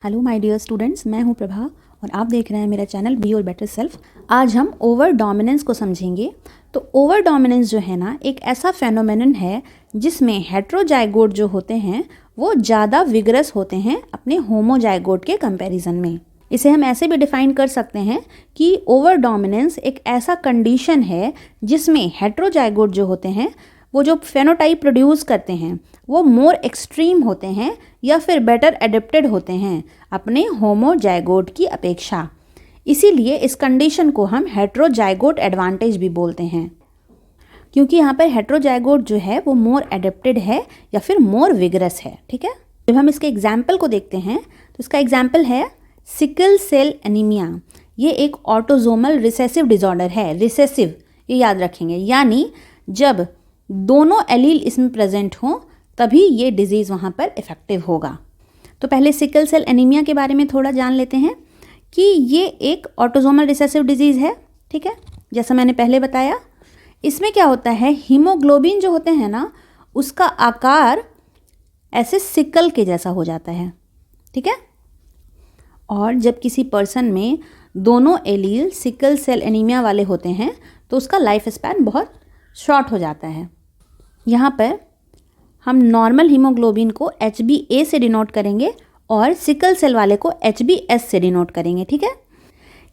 Hello my dear students, मैं हूं प्रभा और आप देख रहे हैं मेरा channel be your better self. आज हम ओवर डोमिनेंस को समझेंगे। तो ओवर डोमिनेंस जो है ना, एक ऐसा फेनोमेनन है जिसमें हेट्रोजाइगोट जो होते हैं वो ज़्यादा विगरस होते हैं अपने होमोजाइगोट के कंपैरिजन में। इसे हम ऐसे भी डिफाइन कर सकते हैं कि ओवर डोमिनेंस एक ऐसा कंडीशन है जिसमें हेट्रोजाइगोट जो होते हैं वो जो फेनोटाइप प्रोड्यूस करते हैं वो मोर एक्सट्रीम होते हैं या फिर बेटर एडेप्टेड होते हैं अपने होमोजाइगोट की अपेक्षा। इसीलिए इस कंडीशन को हम हेट्रोजाइगोट एडवांटेज भी बोलते हैं, क्योंकि यहाँ पर हेट्रोजाइगोट जो है वो मोर एडेप्टेड है या फिर मोर विगरस है। ठीक है, जब हम इसके एग्जाम्पल को देखते हैं तो इसका एग्जाम्पल है सिकल सेल एनीमिया। ये एक ऑटोजोमल रिसेसिव डिसऑर्डर है। रिसेसिव, ये याद रखेंगे, यानी जब दोनों एलील इसमें प्रेजेंट हों तभी ये डिजीज़ वहाँ पर इफ़ेक्टिव होगा। तो पहले सिकल सेल एनीमिया के बारे में थोड़ा जान लेते हैं कि ये एक ऑटोजोमल रिसेसिव डिजीज़ है। ठीक है, जैसा मैंने पहले बताया, इसमें क्या होता है, हीमोग्लोबिन जो होते हैं ना उसका आकार ऐसे सिकल के जैसा हो जाता है। ठीक है, और जब किसी पर्सन में दोनों एलील सिकल सेल एनीमिया वाले होते हैं तो उसका लाइफ स्पैन बहुत शॉर्ट हो जाता है। यहाँ पर हम नॉर्मल हीमोग्लोबिन को HbA से डिनोट करेंगे और सिकल सेल वाले को HbS से डिनोट करेंगे। ठीक है,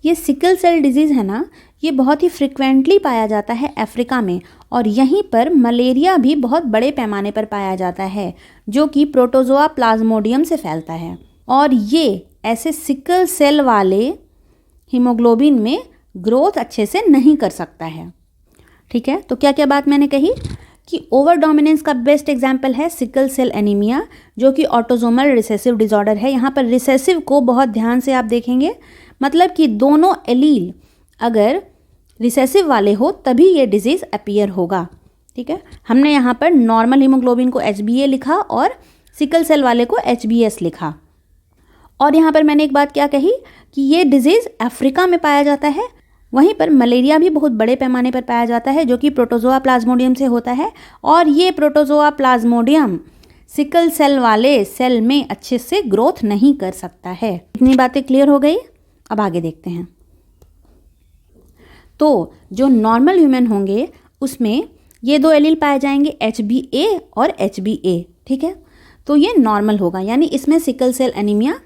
ये सिकल सेल डिजीज़ है ना, ये बहुत ही फ्रिक्वेंटली पाया जाता है अफ्रीका में, और यहीं पर मलेरिया भी बहुत बड़े पैमाने पर पाया जाता है जो कि प्रोटोजोआ प्लाज्मोडियम से फैलता है। और ये ऐसे सिकल सेल वाले हीमोग्लोबिन में ग्रोथ अच्छे से नहीं कर सकता है। ठीक है, तो क्या क्या बात मैंने कही कि ओवर डोमिनेंस का बेस्ट एग्जाम्पल है सिकल सेल एनीमिया, जो कि ऑटोजोमल रिसेसिव डिसऑर्डर है। यहाँ पर रिसेसिव को बहुत ध्यान से आप देखेंगे, मतलब कि दोनों एलील अगर रिसेसिव वाले हो तभी ये डिजीज़ अपीयर होगा। ठीक है, हमने यहाँ पर नॉर्मल हीमोग्लोबिन को HbA लिखा और सिकल सेल वाले को HbS लिखा। और यहाँ पर मैंने एक बात क्या कही कि ये डिजीज़ अफ्रीका में पाया जाता है, वहीं पर मलेरिया भी बहुत बड़े पैमाने पर पाया जाता है जो कि प्रोटोजोआ प्लाज्मोडियम से होता है, और ये प्रोटोजोआ प्लाज्मोडियम सिकल सेल वाले सेल में अच्छे से ग्रोथ नहीं कर सकता है। इतनी बातें क्लियर हो गई। अब आगे देखते हैं। तो जो नॉर्मल ह्यूमन होंगे उसमें ये दो एलील पाए जाएंगे, HbA और HbA। ठीक है, तो ये नॉर्मल होगा, यानी इसमें सिकल सेल एनीमिया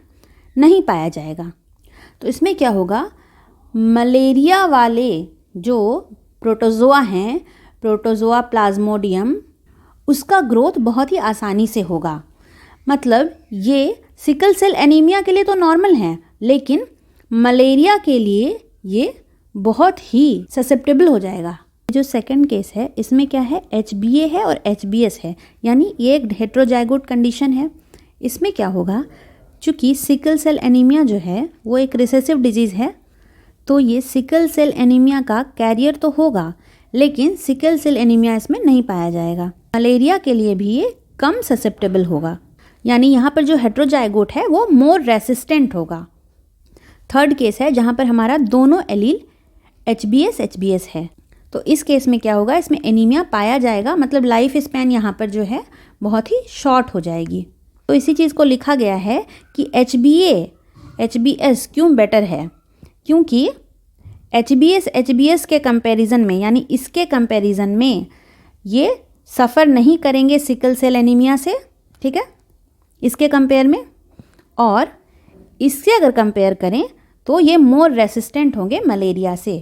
नहीं पाया जाएगा। तो इसमें क्या होगा, मलेरिया वाले जो प्रोटोजोआ हैं, प्रोटोजोआ प्लाज्मोडियम, उसका ग्रोथ बहुत ही आसानी से होगा। मतलब ये सिकल सेल एनीमिया के लिए तो नॉर्मल है, लेकिन मलेरिया के लिए ये बहुत ही ससेप्टेबल हो जाएगा। जो सेकंड केस है इसमें क्या है, HbA है और HbS है, यानी ये एक हेट्रोजाइगोट कंडीशन है। इसमें क्या होगा, चूँकि सिकल सेल एनीमिया जो है वो एक रिसेसिव डिजीज़ है, तो ये सिकल सेल एनीमिया का कैरियर तो होगा, लेकिन सिकल सेल एनीमिया इसमें नहीं पाया जाएगा। मलेरिया के लिए भी ये कम ससेप्टेबल होगा, यानी यहाँ पर जो हेट्रोजाइगोट है वो मोर रेसिस्टेंट होगा। थर्ड केस है जहाँ पर हमारा दोनों एलील HbS HbS है, तो इस केस में क्या होगा, इसमें एनीमिया पाया जाएगा, मतलब लाइफ स्पैन यहाँ पर जो है बहुत ही शॉर्ट हो जाएगी। तो इसी चीज़ को लिखा गया है कि HbA HbS क्यों बेटर है, क्योंकि HbS HbS के कंपैरिजन में, यानी इसके कंपैरिजन में ये सफ़र नहीं करेंगे सिकल सेल एनीमिया से। ठीक है, इसके कंपेयर में, और इससे अगर कंपेयर करें तो ये मोर रेसिस्टेंट होंगे मलेरिया से।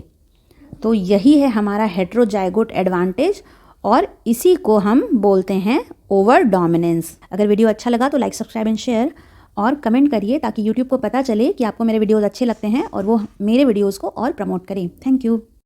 तो यही है हमारा हेट्रोजाइगोट एडवांटेज, और इसी को हम बोलते हैं ओवर डोमिनेंस। अगर वीडियो अच्छा लगा तो लाइक, सब्सक्राइब एंड शेयर और कमेंट करिए, ताकि यूट्यूब को पता चले कि आपको मेरे वीडियोज़ अच्छे लगते हैं और वो मेरे वीडियोज़ को और प्रमोट करें। Thank you.